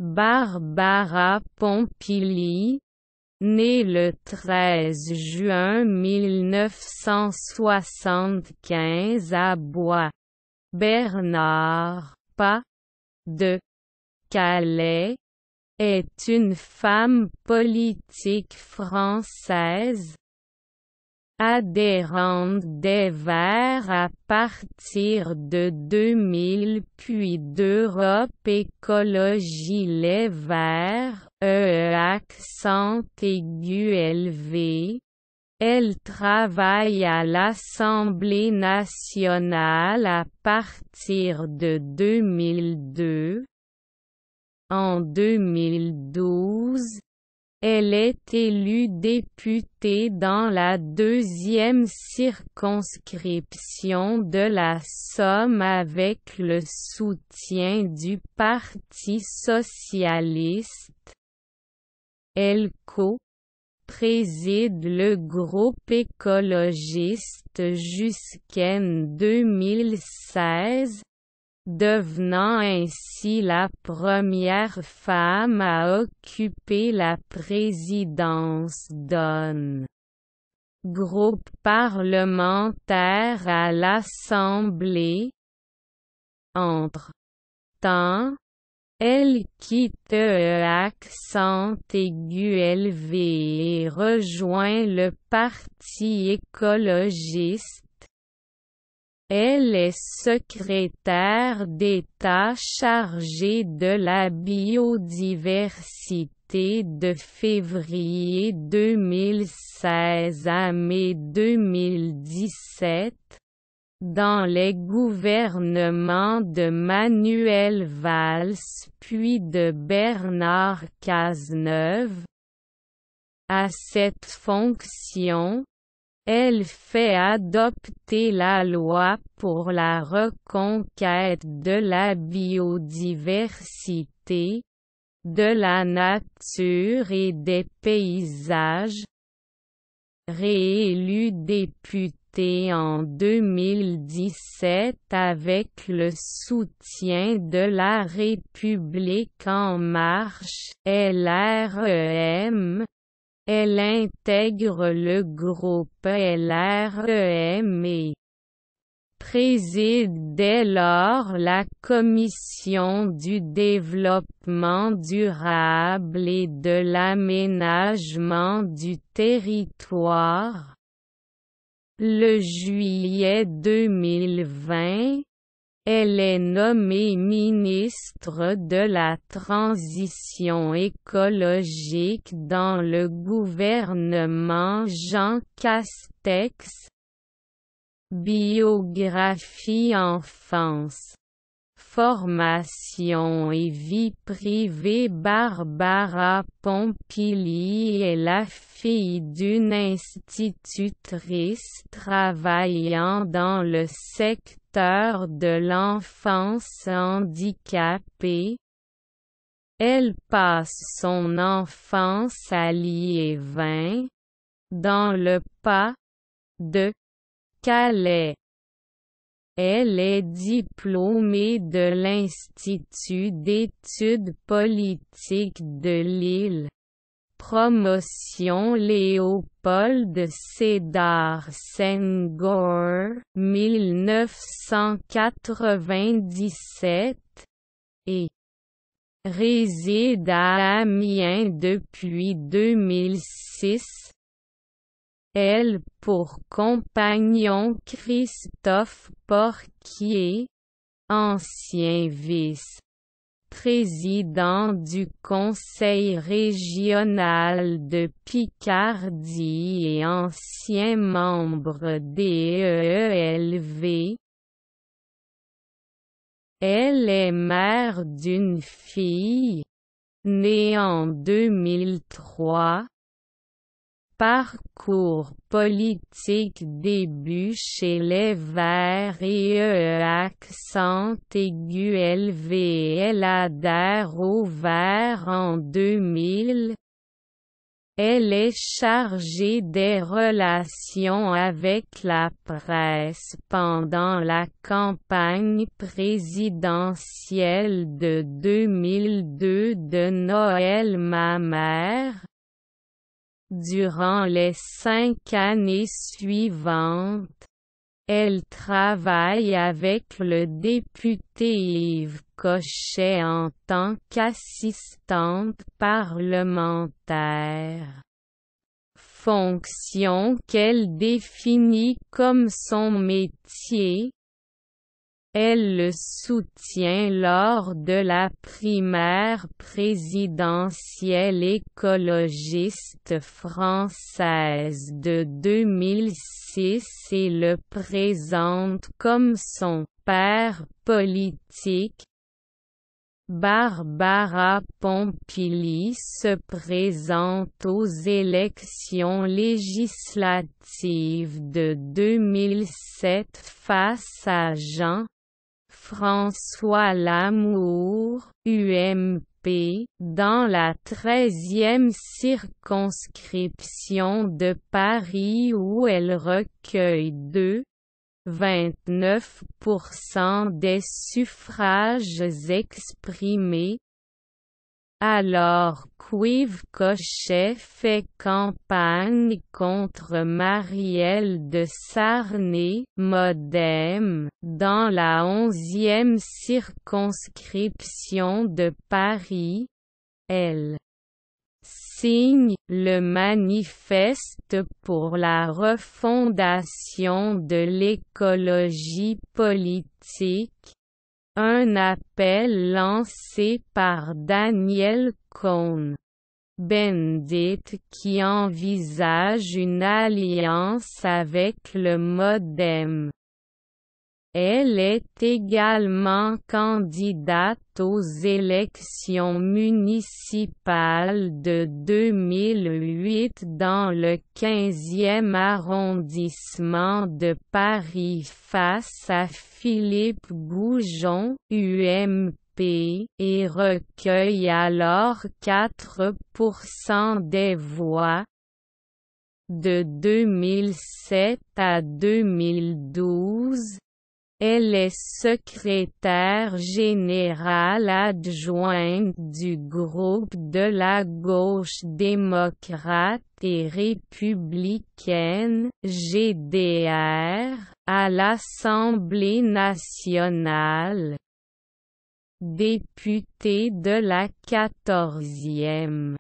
Barbara Pompili, née le 13 juin 1975 à Bois-Bernard, pas de Calais, est une femme politique française, adhérente des Verts à partir de 2000 puis d'Europe Écologie Les Verts, accent aigu élevé. Elle travaille à l'Assemblée nationale à partir de 2002. En 2012, elle est élue députée dans la deuxième circonscription de la Somme avec le soutien du Parti socialiste. Elle préside le groupe écologiste jusqu'en 2016, devenant ainsi la première femme à occuper la présidence d'un groupe parlementaire à l'Assemblée. Entre-temps, elle quitte accent aigu élevé et rejoint le Parti écologiste. Elle est secrétaire d'État chargée de la biodiversité de février 2016 à mai 2017, dans les gouvernements de Manuel Valls puis de Bernard Cazeneuve. À cette fonction, elle fait adopter la loi pour la reconquête de la biodiversité, de la nature et des paysages. Réélue députée en 2017 avec le soutien de La République En Marche, LREM, elle intègre le groupe LREM et préside dès lors la Commission du développement durable et de l'aménagement du territoire. Le juillet 2020, elle est nommée ministre de la Transition écologique dans le gouvernement Jean Castex. Biographie enfance, formation et vie privée. Barbara Pompili est la fille d'une institutrice travaillant dans le secteur de l'enfance handicapée. Elle passe son enfance à Liévin, dans le Pas de Calais. Elle est diplômée de l'Institut d'études politiques de Lille. Promotion Léopold Sédar Senghor, 1997, et réside à Amiens depuis 2006. Elle pour compagnon Christophe Porquier, ancien vice-président du Conseil régional de Picardie et ancien membre des EELV. Elle est mère d'une fille, née en 2003. Parcours politique. Début chez les Verts et accent aigu élevé. Elle adhère aux Verts en 2000. Elle est chargée des relations avec la presse pendant la campagne présidentielle de 2002 de Noël Mamère. Durant les 5 années suivantes, elle travaille avec le député Yves Cochet en tant qu'assistante parlementaire. Fonction qu'elle définit comme son métier. Elle le soutient lors de la primaire présidentielle écologiste française de 2006 et le présente comme son père politique. Barbara Pompili se présente aux élections législatives de 2007 face à Jean-François Lamour, UMP, dans la 13e circonscription de Paris où elle recueille 29% des suffrages exprimés. Alors qu'Yves Cochet fait campagne contre Marielle de Sarney, MoDem, dans la 11e circonscription de Paris, elle signe le manifeste pour la refondation de l'écologie politique, un appel lancé par Daniel Cohn-Bendit qui envisage une alliance avec le MoDem. Elle est également candidate aux élections municipales de 2008 dans le 15e arrondissement de Paris face à Philippe Goujon, UMP, et recueille alors 4% des voix. De 2007 à 2012, elle est secrétaire générale adjointe du groupe de la gauche démocrate et républicaine (GDR) à l'Assemblée nationale. Députée de la 14e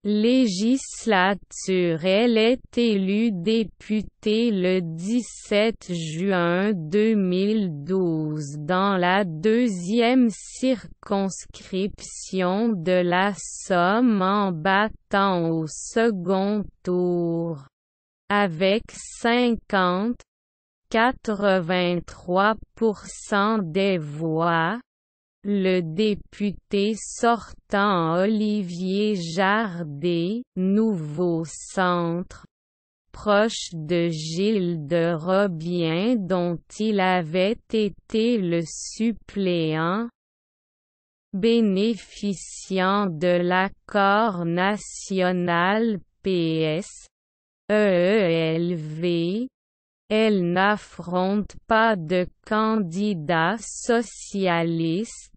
législature, elle est élue députée le 17 juin 2012 dans la 2e circonscription de la Somme en battant au second tour, avec 83% des voix. Le député sortant Olivier Jardé, Nouveau Centre, proche de Gilles de Robien dont il avait été le suppléant, bénéficiant de l'accord national PS-EELV, elle n'affronte pas de candidat socialiste.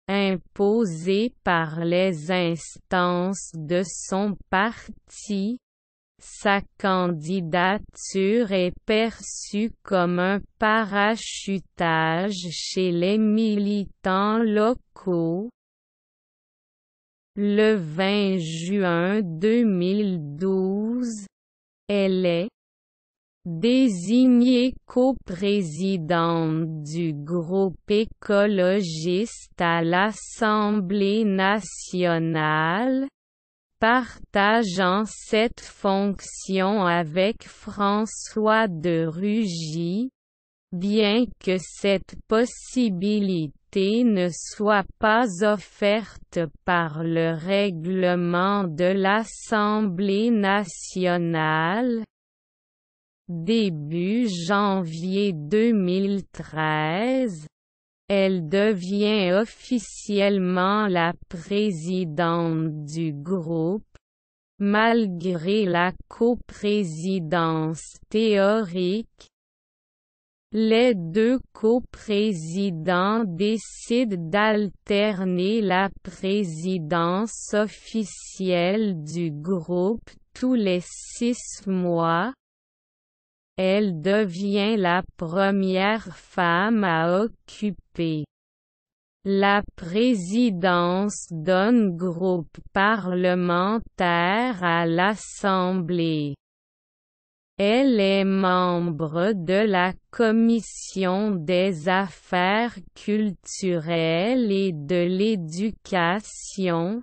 Imposée par les instances de son parti, sa candidature est perçue comme un parachutage chez les militants locaux. Le 20 juin 2012, elle est désignée coprésidente du groupe écologiste à l'Assemblée nationale, partageant cette fonction avec François de Rugy, bien que cette possibilité ne soit pas offerte par le règlement de l'Assemblée nationale. Début janvier 2013, elle devient officiellement la présidente du groupe, Malgré la coprésidence théorique, les deux coprésidents décident d'alterner la présidence officielle du groupe tous les 6 mois. Elle devient la première femme à occuper la présidence d'un groupe parlementaire à l'Assemblée. Elle est membre de la Commission des affaires culturelles et de l'éducation,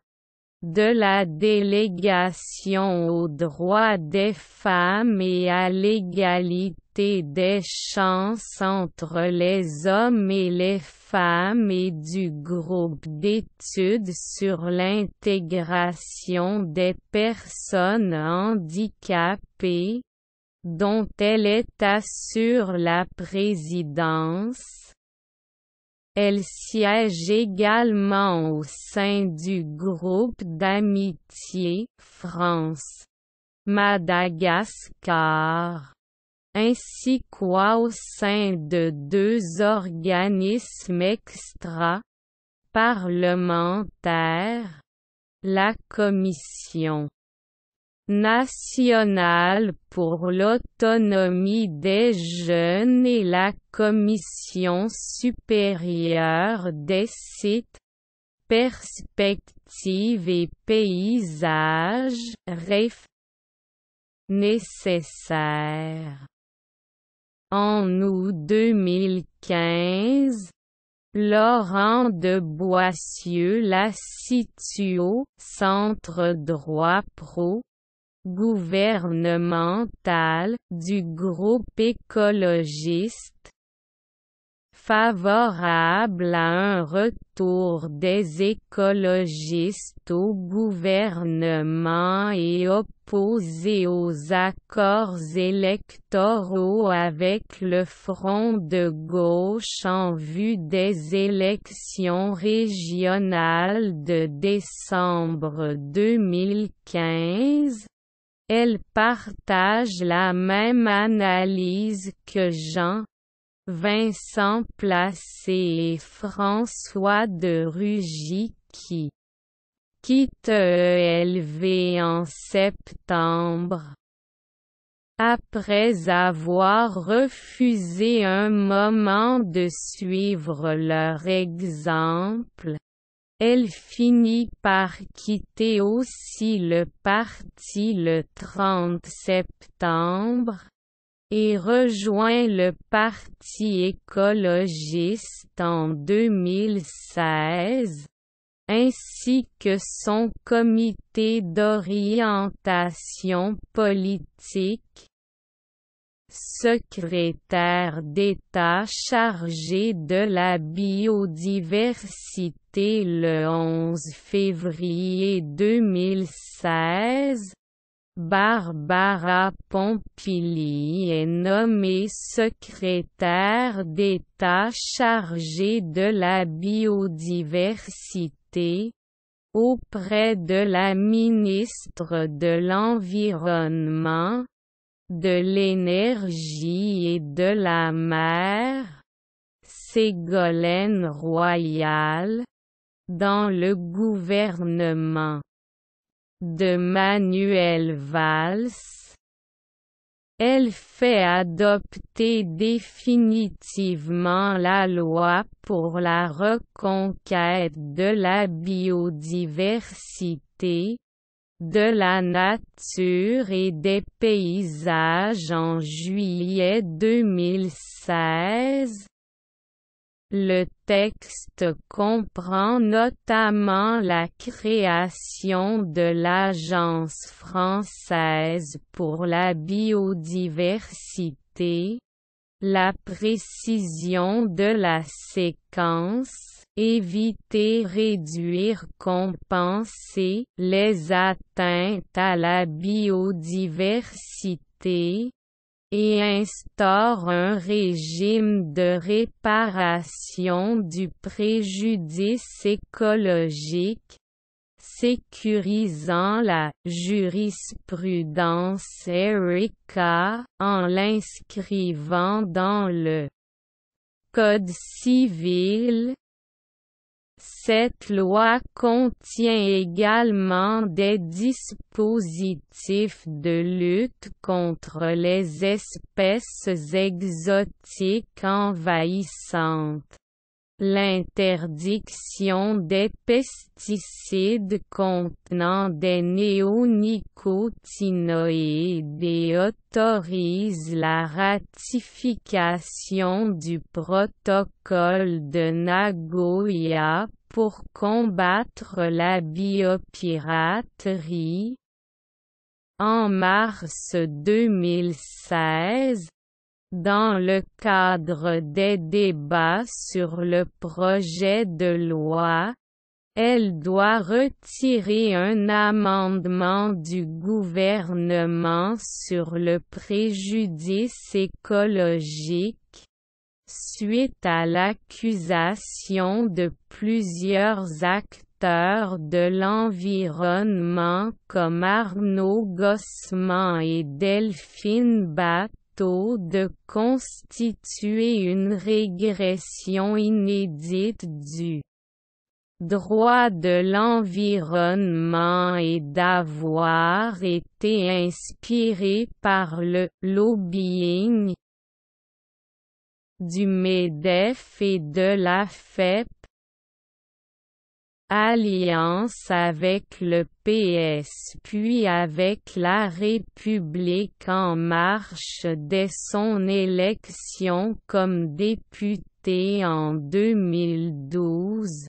de la délégation aux droits des femmes et à l'égalité des chances entre les hommes et les femmes et du groupe d'études sur l'intégration des personnes handicapées, dont elle assure la présidence. Elle siège également au sein du groupe d'amitié France-Madagascar, ainsi qu'au sein de 2 organismes extra-parlementaires, la Commission nationale pour l'autonomie des jeunes et la Commission supérieure des sites, perspectives et paysages, REF, nécessaires. En août 2015, Laurent de Boissieu la situe au Centre droit pro gouvernemental du groupe écologiste, favorable à un retour des écologistes au gouvernement et opposé aux accords électoraux avec le Front de gauche en vue des élections régionales de décembre 2015. Elle partage la même analyse que Jean-Vincent Placé et François de Rugy qui quittent EELV en septembre. Après avoir refusé un moment de suivre leur exemple, elle finit par quitter aussi le parti le 30 septembre, et rejoint le Parti écologiste en 2016, ainsi que son comité d'orientation politique. Secrétaire d'État chargé de la biodiversité le 11 février 2016, Barbara Pompili est nommée secrétaire d'État chargée de la biodiversité, auprès de la ministre de l'Environnement, de l'Énergie et de la Mer, Ségolène Royal, dans le gouvernement de Manuel Valls. Elle fait adopter définitivement la loi pour la reconquête de la biodiversité, de la nature et des paysages en juillet 2016. Le texte comprend notamment la création de l'Agence française pour la biodiversité, la précision de la séquence, éviter, réduire, compenser les atteintes à la biodiversité, et instaure un régime de réparation du préjudice écologique, sécurisant la jurisprudence Erika en l'inscrivant dans le Code civil. Cette loi contient également des dispositifs de lutte contre les espèces exotiques envahissantes. L'interdiction des pesticides contenant des néonicotinoïdes et autorise la ratification du protocole de Nagoya pour combattre la biopiraterie. En mars 2016, dans le cadre des débats sur le projet de loi, elle doit retirer un amendement du gouvernement sur le préjudice écologique, suite à l'accusation de plusieurs acteurs de l'environnement comme Arnaud Gossman et Delphine Batteau de constituer une régression inédite du droit de l'environnement et d'avoir été inspiré par le lobbying du MEDEF et de la FEP, alliance avec le PS puis avec La République En Marche dès son élection comme députée en 2012.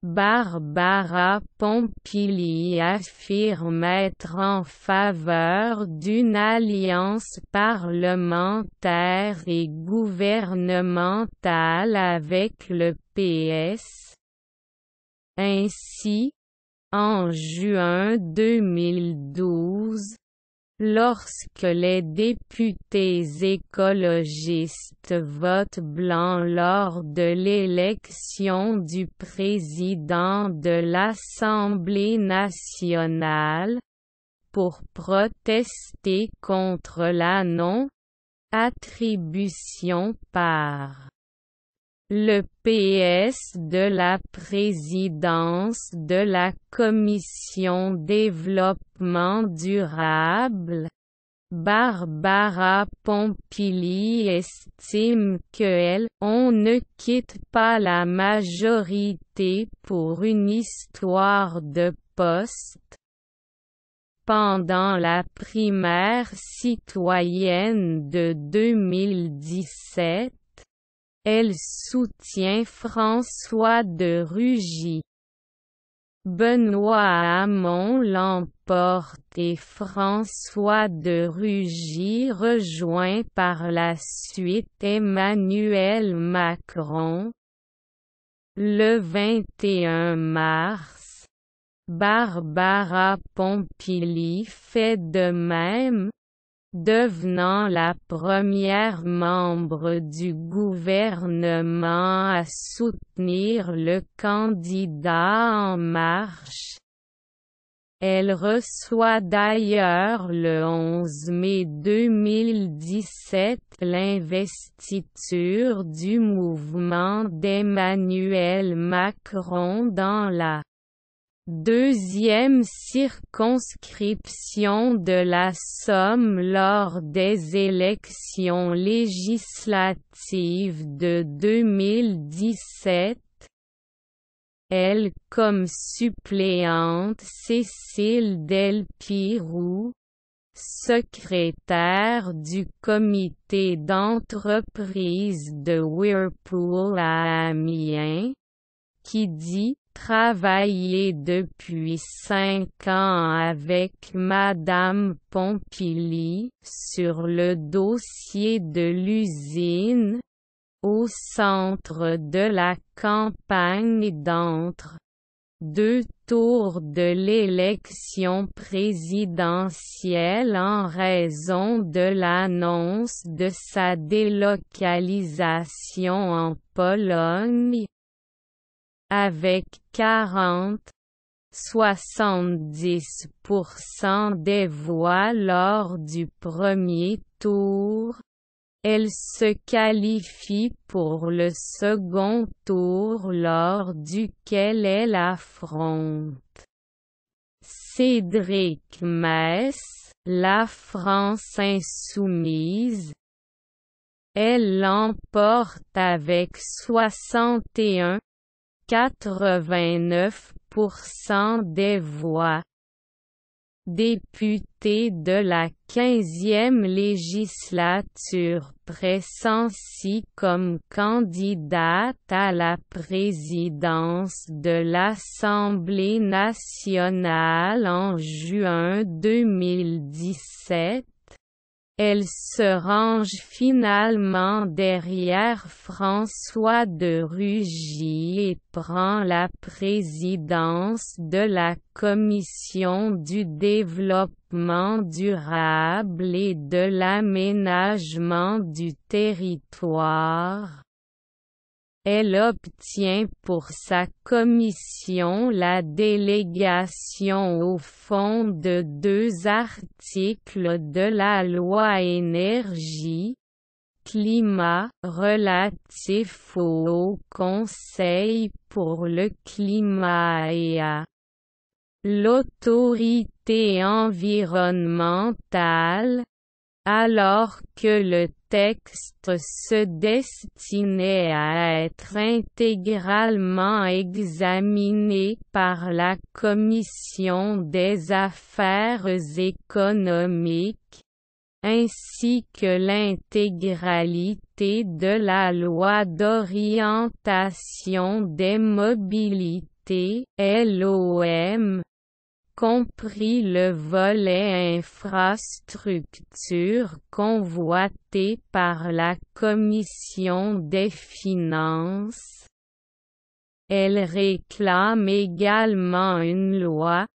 Barbara Pompili affirme être en faveur d'une alliance parlementaire et gouvernementale avec le PS. Ainsi, en juin 2012, lorsque les députés écologistes votent blanc lors de l'élection du président de l'Assemblée nationale, pour protester contre la non-attribution par le PS de la présidence de la Commission Développement durable, Barbara Pompili estime que on ne quitte pas la majorité pour une histoire de poste. Pendant la primaire citoyenne de 2017, elle soutient François de Rugy. Benoît Hamon l'emporte et François de Rugy rejoint par la suite Emmanuel Macron. Le 21 mars, Barbara Pompili fait de même, devenant la première membre du gouvernement à soutenir le candidat En Marche. Elle reçoit d'ailleurs le 11 mai 2017 l'investiture du mouvement d'Emmanuel Macron dans la deuxième circonscription de la Somme lors des élections législatives de 2017. Elle comme suppléante Cécile Delpirou, secrétaire du comité d'entreprise de Whirlpool à Amiens, qui dit travailler depuis 5 ans avec Madame Pompili sur le dossier de l'usine, au centre de la campagne d'entre deux tours de l'élection présidentielle en raison de l'annonce de sa délocalisation en Pologne. Avec 40 70% des voix lors du premier tour. Elle se qualifie pour le second tour lors duquel elle affronte Cédric Metz, la France insoumise. Elle l'emporte avec 61,89% des voix. Députée de la 15e législature pressentie comme candidate à la présidence de l'Assemblée nationale en juin 2017, elle se range finalement derrière François de Rugy et prend la présidence de la Commission du développement durable et de l'aménagement du territoire. Elle obtient pour sa commission la délégation au fond de 2 articles de la loi Énergie-Climat relatifs au Haut Conseil pour le climat et à l'autorité environnementale, alors que le texte se destinait à être intégralement examiné par la Commission des affaires économiques, ainsi que l'intégralité de la loi d'orientation des mobilités, LOM, compris le volet infrastructure convoité par la Commission des finances. Elle réclame également une loi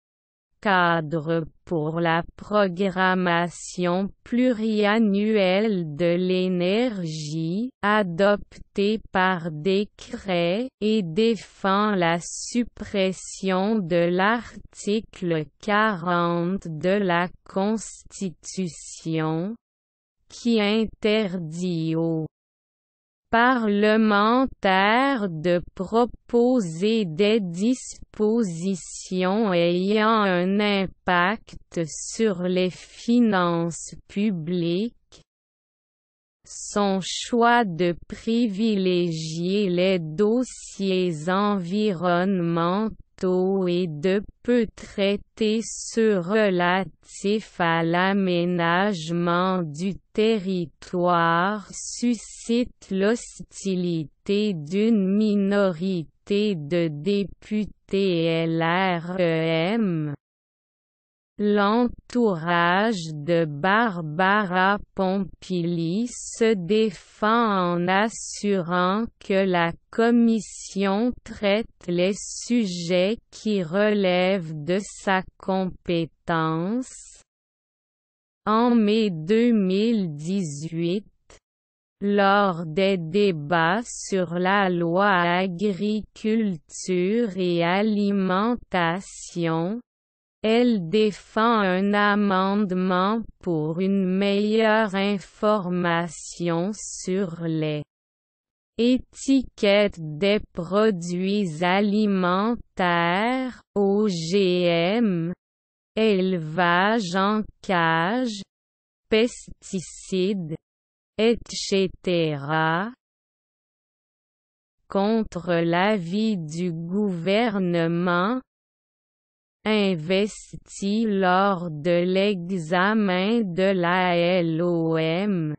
cadre pour la programmation pluriannuelle de l'énergie, adoptée par décret, et défend la suppression de l'article 40 de la Constitution, qui interdit aux parlementaires de proposer des dispositions ayant un impact sur les finances publiques. Son choix de privilégier les dossiers environnementaux et de peu traiter ceux relatifs à l'aménagement du territoire suscite l'hostilité d'une minorité de députés LREM. L'entourage de Barbara Pompili se défend en assurant que la Commission traite les sujets qui relèvent de sa compétence. En mai 2018, lors des débats sur la loi Agriculture et Alimentation, elle défend un amendement pour une meilleure information sur les étiquettes des produits alimentaires, OGM, élevage en cage, pesticides, etc. Contre l'avis du gouvernement, investi lors de l'examen de la LOM,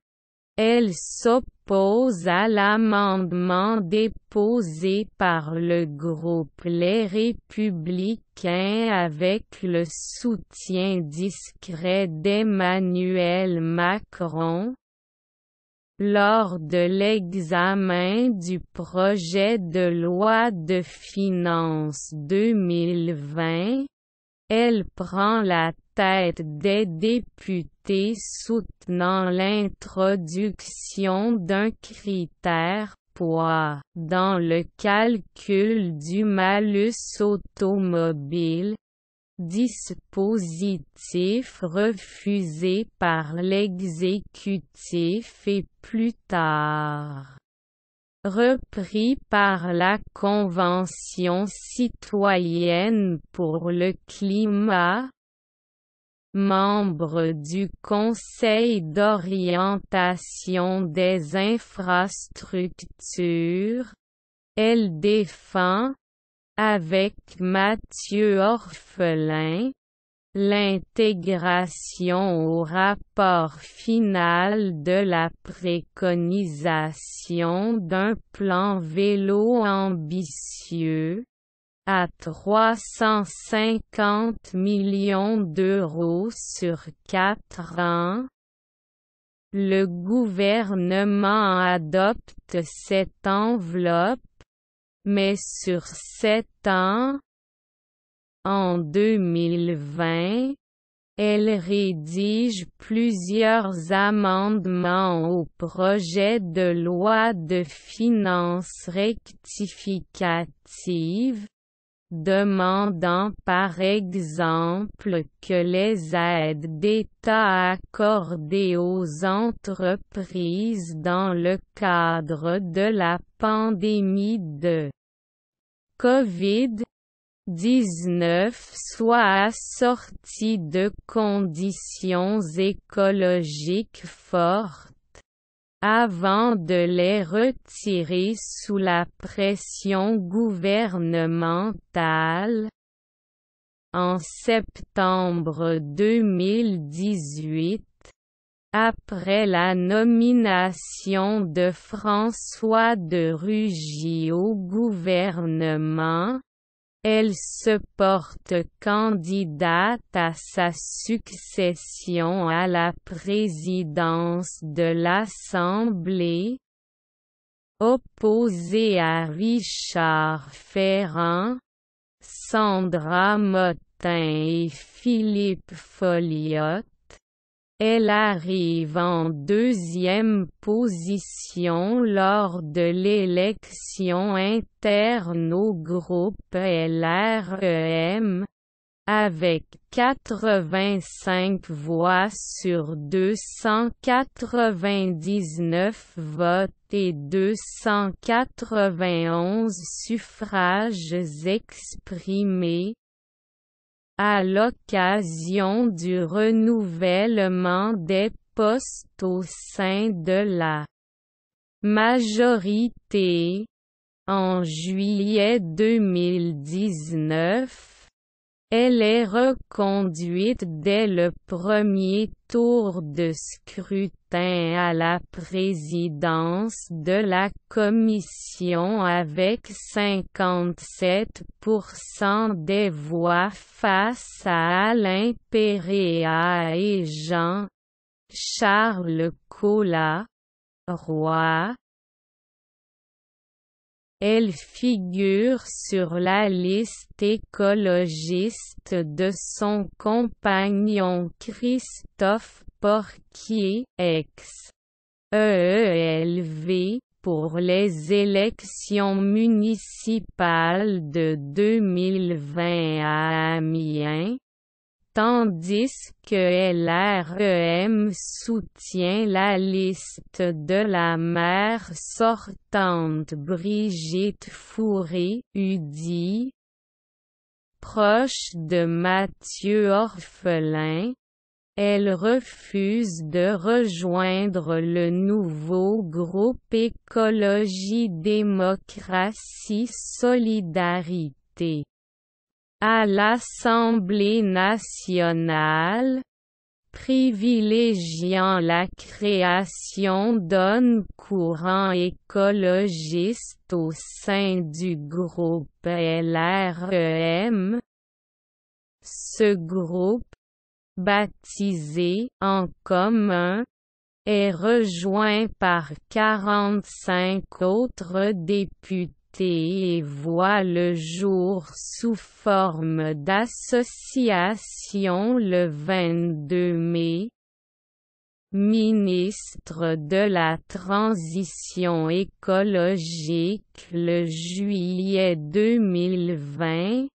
elle s'oppose à l'amendement déposé par le groupe Les Républicains avec le soutien discret d'Emmanuel Macron. Lors de l'examen du projet de loi de finances 2020, elle prend la tête des députés soutenant l'introduction d'un critère poids dans le calcul du malus automobile, dispositif refusé par l'exécutif et plus tard repris par la Convention citoyenne pour le climat. Membre du Conseil d'orientation des infrastructures, elle défend, avec Mathieu Orphelin, l'intégration au rapport final de la préconisation d'un plan vélo ambitieux, à 350 millions d'euros sur 4 ans. Le gouvernement adopte cette enveloppe, mais sur 7 ans. En 2020, elle rédige plusieurs amendements au projet de loi de finances rectificative, demandant par exemple que les aides d'État accordées aux entreprises dans le cadre de la pandémie de Covid-19 soient assorties de conditions écologiques fortes, avant de les retirer sous la pression gouvernementale. En septembre 2018, après la nomination de François de Rugy au gouvernement, elle se porte candidate à sa succession à la présidence de l'Assemblée. Opposée à Richard Ferrand, Sandra Motin et Philippe Folliot, elle arrive en deuxième position lors de l'élection interne au groupe LREM, avec 85 voix sur 299 votes et 291 suffrages exprimés. À l'occasion du renouvellement des postes au sein de la majorité, en juillet 2019, elle est reconduite dès le premier tour de scrutin à la présidence de la commission avec 57% des voix face à Alain Péréa et Jean-Charles Collat-Roy. Elle figure sur la liste écologiste de son compagnon Christophe Porquier, ex-EELV, pour les élections municipales de 2020 à Amiens, tandis que LREM soutient la liste de la maire sortante Brigitte Fourré, UDI. Proche de Mathieu Orphelin, elle refuse de rejoindre le nouveau groupe Écologie Démocratie Solidarité. À l'Assemblée nationale, privilégiant la création d'un courant écologiste au sein du groupe LREM. Ce groupe, baptisé « En commun », est rejoint par 45 autres députés et voit le jour sous forme d'association le 22 mai. ministre de la Transition écologique le juillet 2020,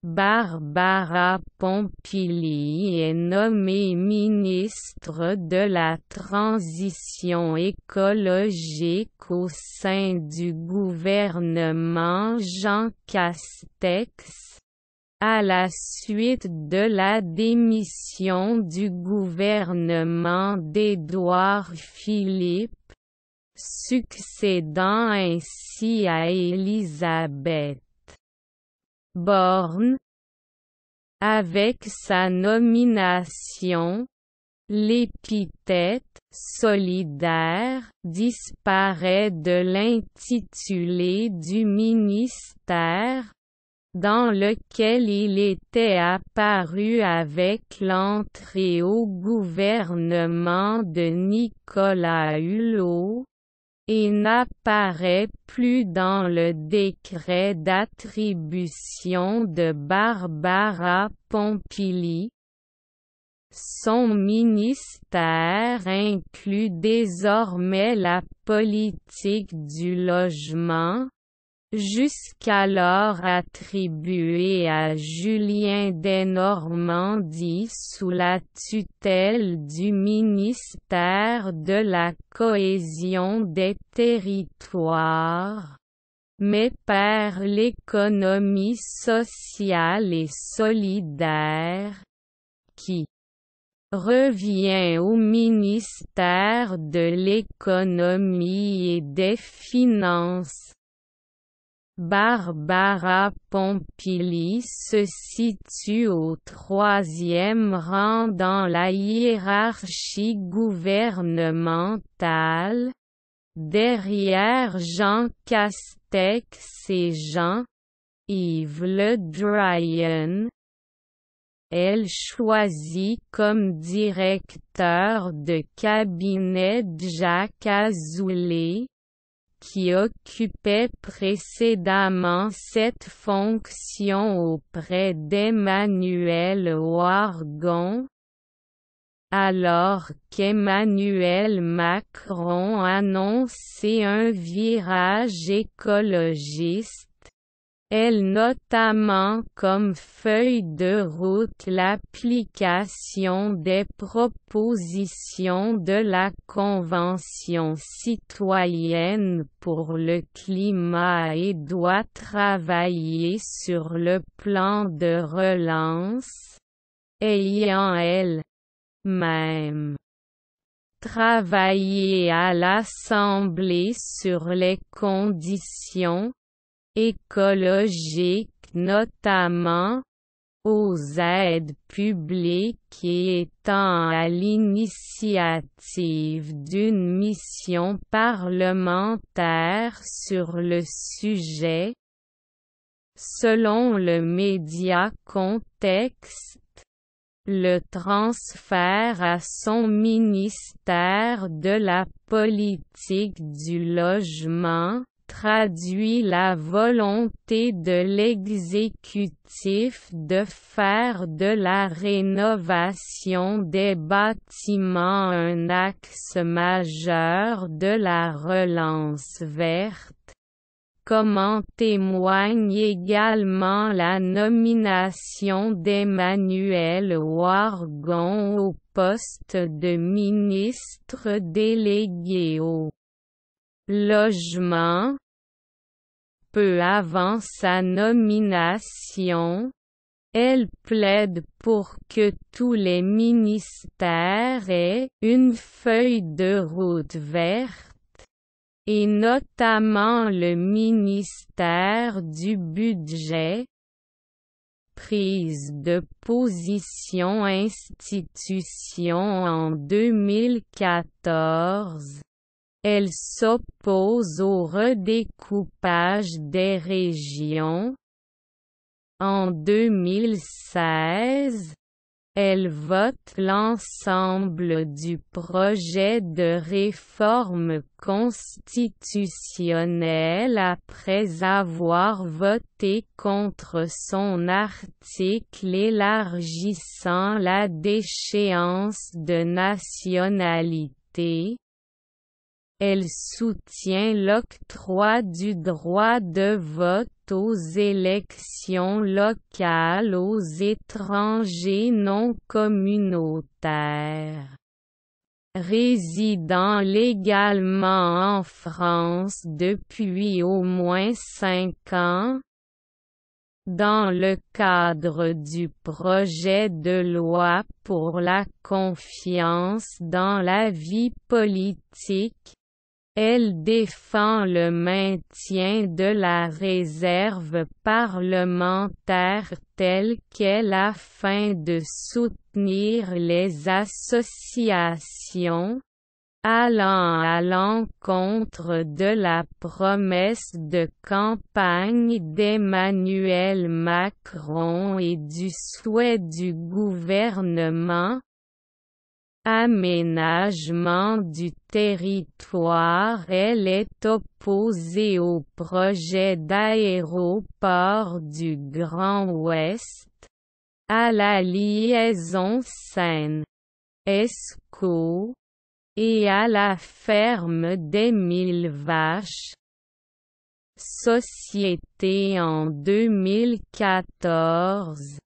Barbara Pompili est nommée ministre de la Transition écologique au sein du gouvernement Jean Castex, à la suite de la démission du gouvernement d'Édouard Philippe, succédant ainsi à Élisabeth Borne. Avec sa nomination, l'épithète « solidaire » disparaît de l'intitulé du ministère, dans lequel il était apparu avec l'entrée au gouvernement de Nicolas Hulot, et n'apparaît plus dans le décret d'attribution de Barbara Pompili. Son ministère inclut désormais la politique du logement, jusqu'alors attribuée à Julien Denormandie sous la tutelle du ministère de la Cohésion des Territoires, mais perd l'économie sociale et solidaire, qui revient au ministère de l'Économie et des Finances. Barbara Pompili se situe au troisième rang dans la hiérarchie gouvernementale, derrière Jean Castex et Jean-Yves Le Drian. Elle choisit comme directeur de cabinet Jacques Azoulay, qui occupait précédemment cette fonction auprès d'Emmanuel Wargon, alors qu'Emmanuel Macron annonçait un virage écologiste. Elle notamment comme feuille de route l'application des propositions de la Convention citoyenne pour le climat et doit travailler sur le plan de relance, ayant elle-même travaillé à l'Assemblée sur les conditions écologiques notamment, aux aides publiques et étant à l'initiative d'une mission parlementaire sur le sujet. Selon le média Contexte, le transfert à son ministère de la politique du logement traduit la volonté de l'exécutif de faire de la rénovation des bâtiments un axe majeur de la relance verte, comme en témoigne également la nomination d'Emmanuel Wargon au poste de ministre délégué au logement. Peu avant sa nomination, elle plaide pour que tous les ministères aient une feuille de route verte, et notamment le ministère du Budget. Prise de position institution en 2014. Elle s'oppose au redécoupage des régions. En 2016, Elle vote l'ensemble du projet de réforme constitutionnelle après avoir voté contre son article élargissant la déchéance de nationalité. Elle soutient l'octroi du droit de vote aux élections locales aux étrangers non communautaires résidant légalement en France depuis au moins 5 ans. Dans le cadre du projet de loi pour la confiance dans la vie politique, elle défend le maintien de la réserve parlementaire telle qu'elle afin de soutenir les associations, allant à l'encontre de la promesse de campagne d'Emmanuel Macron et du souhait du gouvernement. Aménagement du territoire. Elle est opposée au projet d'aéroport du Grand Ouest, à la liaison Seine-Escaut, et à la ferme des 1000 vaches. Société en 2014.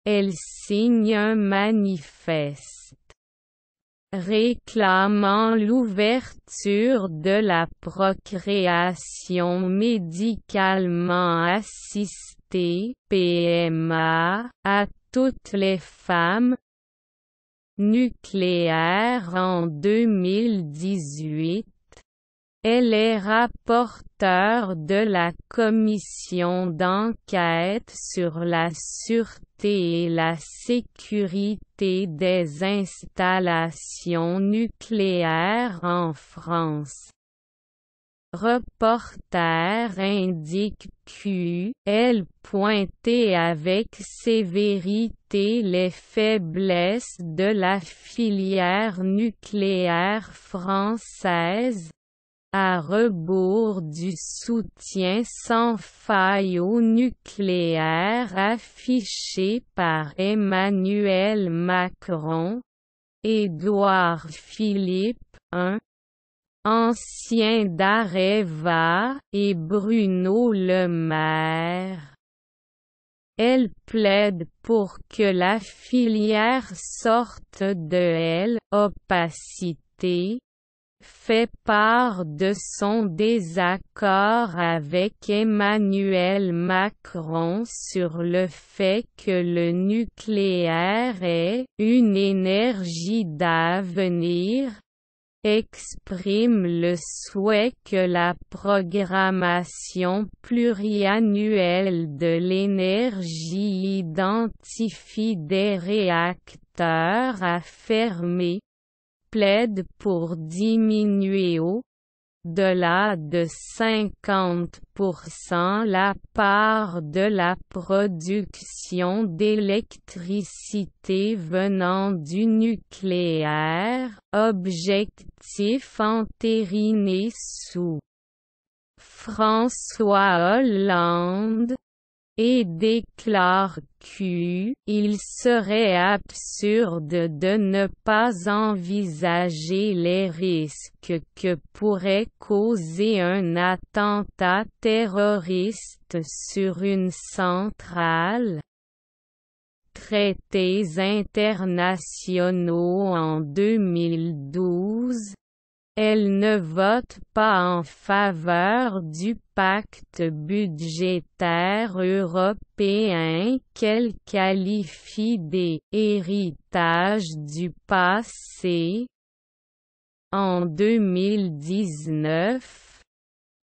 Elle signe un manifeste réclamant l'ouverture de la procréation médicalement assistée (PMA) à toutes les femmes. Nucléaire en 2018. Elle est rapporteure de la commission d'enquête sur la sûreté et la sécurité des installations nucléaires en France. Reporter indique qu'elle pointait avec sévérité les faiblesses de la filière nucléaire française, à rebours du soutien sans faille au nucléaire affiché par Emmanuel Macron, Édouard Philippe, ancien d'Areva, et Bruno Le Maire. Elle plaide pour que la filière sorte de l'opacité, fait part de son désaccord avec Emmanuel Macron sur le fait que le nucléaire est une énergie d'avenir, exprime le souhait que la programmation pluriannuelle de l'énergie identifie des réacteurs à fermer, plaide pour diminuer au-delà de 50% la part de la production d'électricité venant du nucléaire, objectif entériné sous François Hollande, et déclare qu'il serait absurde de ne pas envisager les risques que pourrait causer un attentat terroriste sur une centrale. Traités internationaux en 2012. Elle ne vote pas en faveur du pacte budgétaire européen qu'elle qualifie d'héritage du passé. En 2019,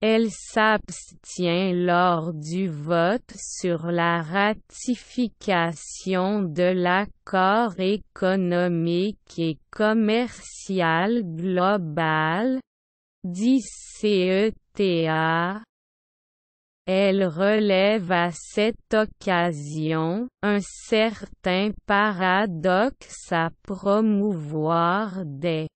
elle s'abstient lors du vote sur la ratification de l'accord économique et commercial global, dit CETA. Elle relève à cette occasion un certain paradoxe à promouvoir des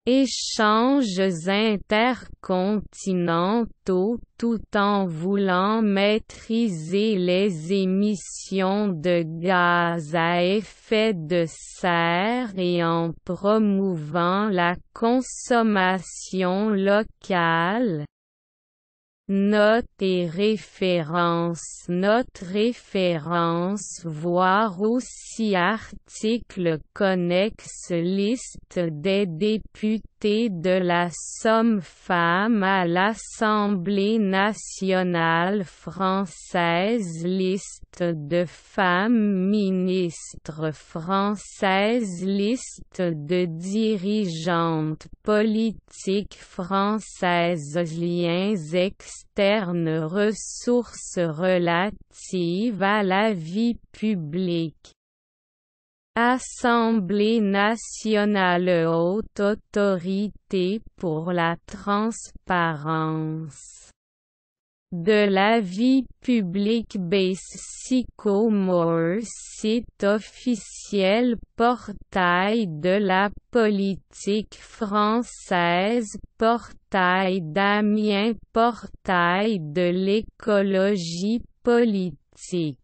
échanges intercontinentaux tout en voulant maîtriser les émissions de gaz à effet de serre et en promouvant la consommation locale. Note et référence. Note référence voir aussi article connexe. Liste des députés de la Somme femmes à l'Assemblée nationale française. Liste de femmes ministres françaises. Liste de dirigeantes politiques françaises. Liens externes. Ressources relatives à la vie publique. Assemblée nationale. Haute autorité pour la transparence de la vie publique. Sycomore. Site officiel. Portail de la politique française. Portail d'Amiens. Portail de l'écologie politique.